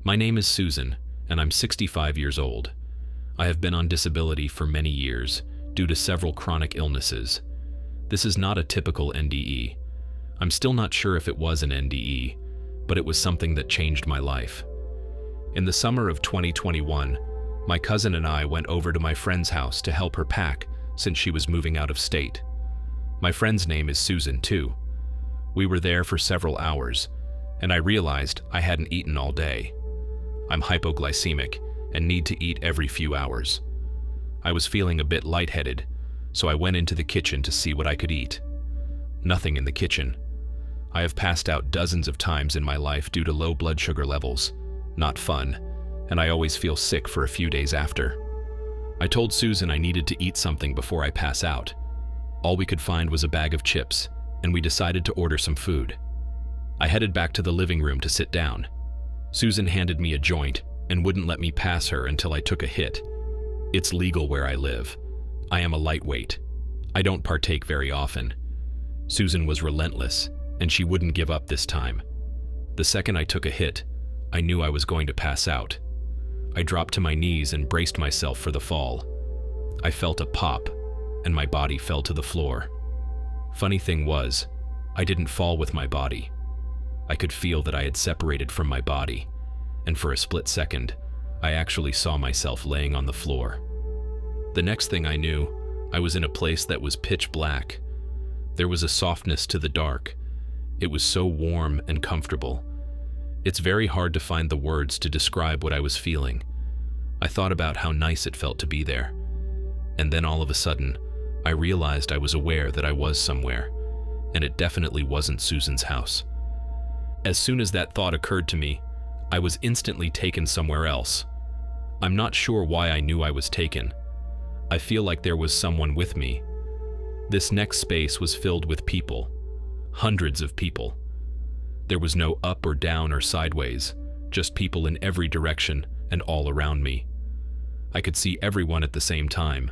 My name is Susan, and I'm 65 years old. I have been on disability for many years due to several chronic illnesses. This is not a typical NDE. I'm still not sure if it was an NDE, but it was something that changed my life. In the summer of 2021, my cousin and I went over to my friend's house to help her pack since she was moving out of state. My friend's name is Susan too. We were there for several hours, and I realized I hadn't eaten all day. I'm hypoglycemic and need to eat every few hours. I was feeling a bit lightheaded, so I went into the kitchen to see what I could eat. Nothing in the kitchen. I have passed out dozens of times in my life due to low blood sugar levels. Not fun, and I always feel sick for a few days after. I told Susan I needed to eat something before I pass out. All we could find was a bag of chips, and we decided to order some food. I headed back to the living room to sit down. Susan handed me a joint and wouldn't let me pass her until I took a hit. It's legal where I live. I am a lightweight. I don't partake very often. Susan was relentless, and she wouldn't give up this time. The second I took a hit, I knew I was going to pass out. I dropped to my knees and braced myself for the fall. I felt a pop, and my body fell to the floor. Funny thing was, I didn't fall with my body. I could feel that I had separated from my body, and for a split second, I actually saw myself laying on the floor. The next thing I knew, I was in a place that was pitch black. There was a softness to the dark. It was so warm and comfortable. It's very hard to find the words to describe what I was feeling. I thought about how nice it felt to be there. And then all of a sudden, I realized I was aware that I was somewhere, and it definitely wasn't Susan's house. As soon as that thought occurred to me, I was instantly taken somewhere else. I'm not sure why I knew I was taken. I feel like there was someone with me. This next space was filled with people. Hundreds of people. There was no up or down or sideways, just people in every direction and all around me. I could see everyone at the same time.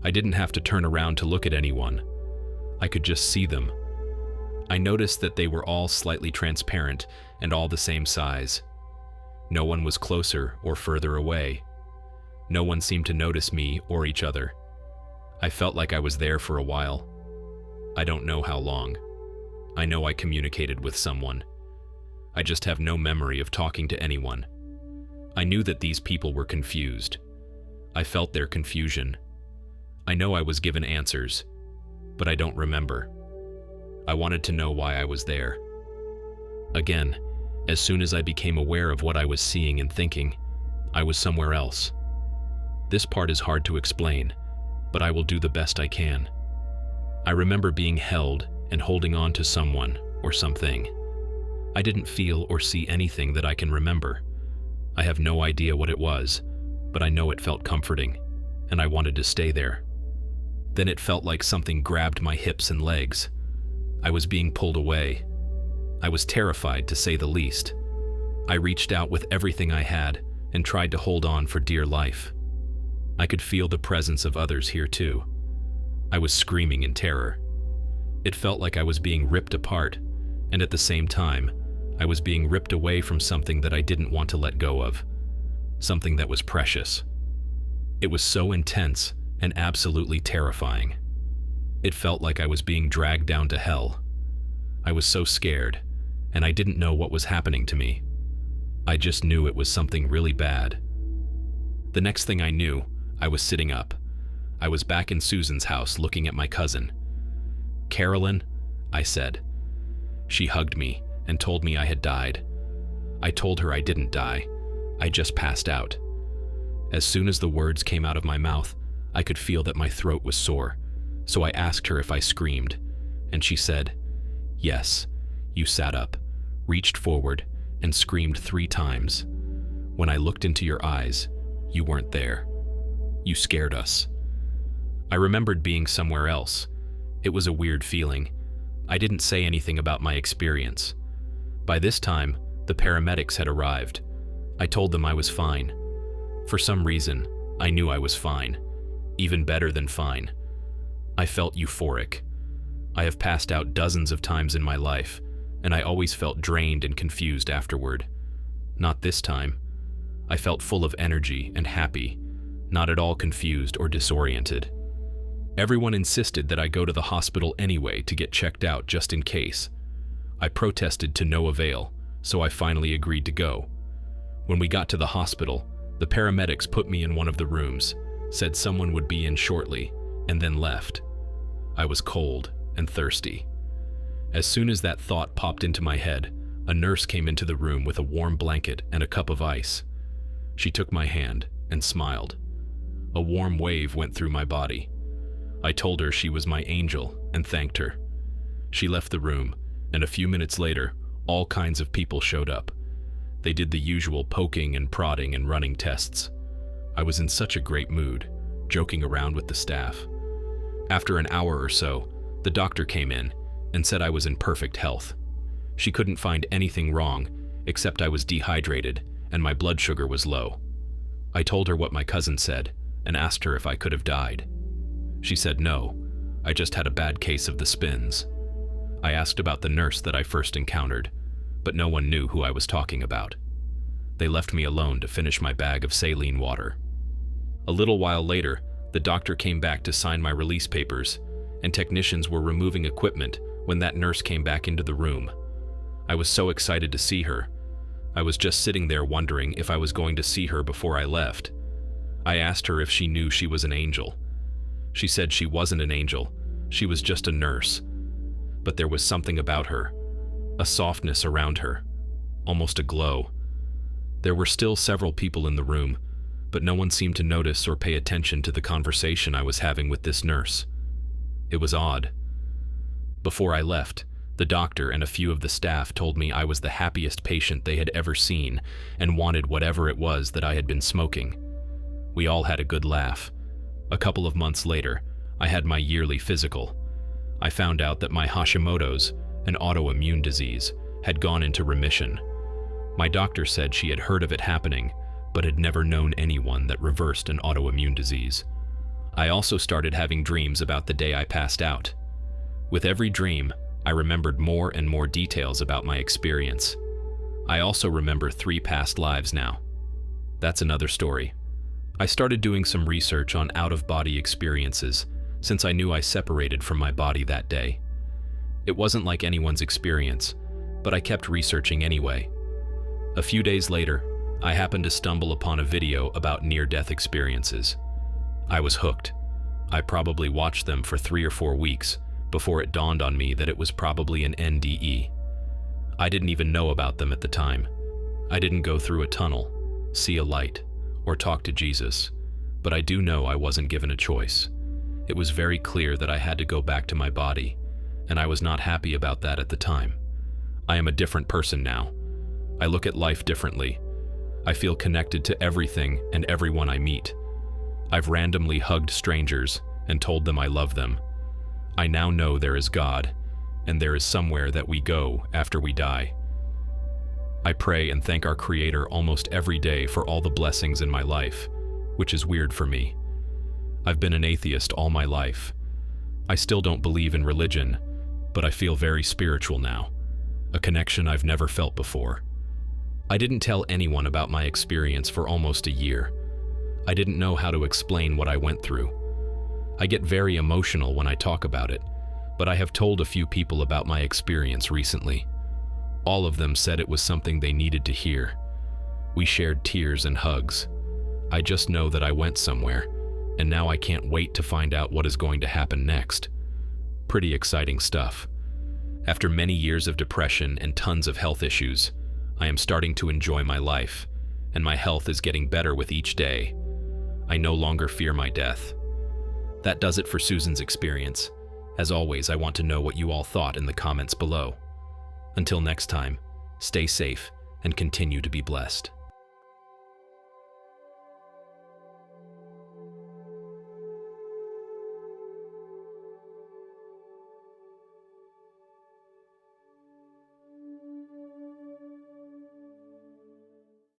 I didn't have to turn around to look at anyone. I could just see them. I noticed that they were all slightly transparent and all the same size. No one was closer or further away. No one seemed to notice me or each other. I felt like I was there for a while. I don't know how long. I know I communicated with someone. I just have no memory of talking to anyone. I knew that these people were confused. I felt their confusion. I know I was given answers, but I don't remember. I wanted to know why I was there. Again, as soon as I became aware of what I was seeing and thinking, I was somewhere else. This part is hard to explain, but I will do the best I can. I remember being held and holding on to someone or something. I didn't feel or see anything that I can remember. I have no idea what it was, but I know it felt comforting, and I wanted to stay there. Then it felt like something grabbed my hips and legs. I was being pulled away. I was terrified, to say the least. I reached out with everything I had and tried to hold on for dear life. I could feel the presence of others here too. I was screaming in terror. It felt like I was being ripped apart, and at the same time, I was being ripped away from something that I didn't want to let go of, something that was precious. It was so intense and absolutely terrifying. It felt like I was being dragged down to hell. I was so scared, and I didn't know what was happening to me. I just knew it was something really bad. The next thing I knew, I was sitting up. I was back in Susan's house looking at my cousin. "Carolyn," I said. She hugged me and told me I had died. I told her I didn't die. I just passed out. As soon as the words came out of my mouth, I could feel that my throat was sore, so I asked her if I screamed, and she said, "Yes." You sat up, reached forward, and screamed 3 times. When I looked into your eyes, you weren't there. You scared us. I remembered being somewhere else. It was a weird feeling. I didn't say anything about my experience. By this time, the paramedics had arrived. I told them I was fine. For some reason, I knew I was fine. Even better than fine. I felt euphoric. I have passed out dozens of times in my life, and I always felt drained and confused afterward. Not this time. I felt full of energy and happy, not at all confused or disoriented. Everyone insisted that I go to the hospital anyway to get checked out just in case. I protested to no avail, so I finally agreed to go. When we got to the hospital, the paramedics put me in one of the rooms, said someone would be in shortly, and then left. I was cold and thirsty. As soon as that thought popped into my head, a nurse came into the room with a warm blanket and a cup of ice. She took my hand and smiled. A warm wave went through my body. I told her she was my angel and thanked her. She left the room, and a few minutes later, all kinds of people showed up. They did the usual poking and prodding and running tests. I was in such a great mood, joking around with the staff. After an hour or so, the doctor came in and said I was in perfect health. She couldn't find anything wrong, except I was dehydrated and my blood sugar was low. I told her what my cousin said and asked her if I could have died. She said no, I just had a bad case of the spins. I asked about the nurse that I first encountered, but no one knew who I was talking about. They left me alone to finish my bag of saline water. A little while later, the doctor came back to sign my release papers, and technicians were removing equipment when that nurse came back into the room. I was so excited to see her. I was just sitting there wondering if I was going to see her before I left. I asked her if she knew she was an angel. She said she wasn't an angel, she was just a nurse. But there was something about her, a softness around her, almost a glow. There were still several people in the room, but no one seemed to notice or pay attention to the conversation I was having with this nurse. It was odd. Before I left, the doctor and a few of the staff told me I was the happiest patient they had ever seen and wanted whatever it was that I had been smoking. We all had a good laugh. A couple of months later, I had my yearly physical. I found out that my Hashimoto's, an autoimmune disease, had gone into remission. My doctor said she had heard of it happening, but had never known anyone that reversed an autoimmune disease. I also started having dreams about the day I passed out. With every dream, I remembered more and more details about my experience. I also remember 3 past lives now. That's another story. I started doing some research on out-of-body experiences since I knew I separated from my body that day. It wasn't like anyone's experience, but I kept researching anyway. A few days later, I happened to stumble upon a video about near-death experiences. I was hooked. I probably watched them for 3 or 4 weeks before it dawned on me that it was probably an NDE. I didn't even know about them at the time. I didn't go through a tunnel, see a light, or talk to Jesus, but I do know I wasn't given a choice. It was very clear that I had to go back to my body, and I was not happy about that at the time. I am a different person now. I look at life differently. I feel connected to everything and everyone I meet. I've randomly hugged strangers and told them I love them. I now know there is God, and there is somewhere that we go after we die. I pray and thank our Creator almost every day for all the blessings in my life, which is weird for me. I've been an atheist all my life. I still don't believe in religion, but I feel very spiritual now, a connection I've never felt before. I didn't tell anyone about my experience for almost a year. I didn't know how to explain what I went through. I get very emotional when I talk about it, but I have told a few people about my experience recently. All of them said it was something they needed to hear. We shared tears and hugs. I just know that I went somewhere, and now I can't wait to find out what is going to happen next. Pretty exciting stuff. After many years of depression and tons of health issues, I am starting to enjoy my life, and my health is getting better with each day. I no longer fear my death. That does it for Susan's experience. As always, I want to know what you all thought in the comments below. Until next time, stay safe and continue to be blessed.